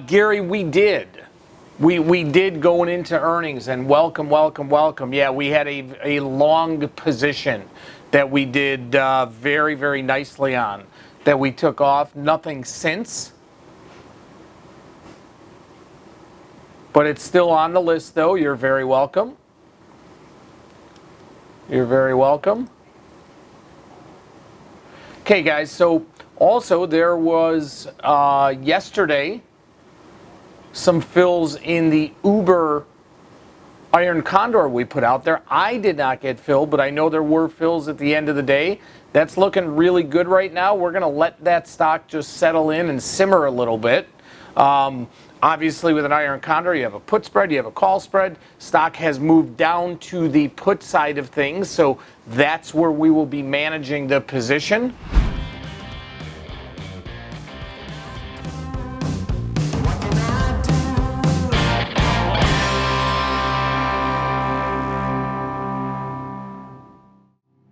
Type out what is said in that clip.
Gary, we did. We did going into earnings, and welcome. Yeah, we had a long position that we did very, very nicely on, that we took off. Nothing since. But it's still on the list, though. You're very welcome. You're very welcome. Okay, guys, so also there was yesterday some fills in the Uber Iron Condor we put out there. I did not get filled, but I know there were fills at the end of the day. That's looking really good right now. We're going to let that stock just settle in and simmer a little bit. Obviously, with an Iron Condor, you have a put spread, you have a call spread. Stock has moved down to the put side of things, so that's where we will be managing the position.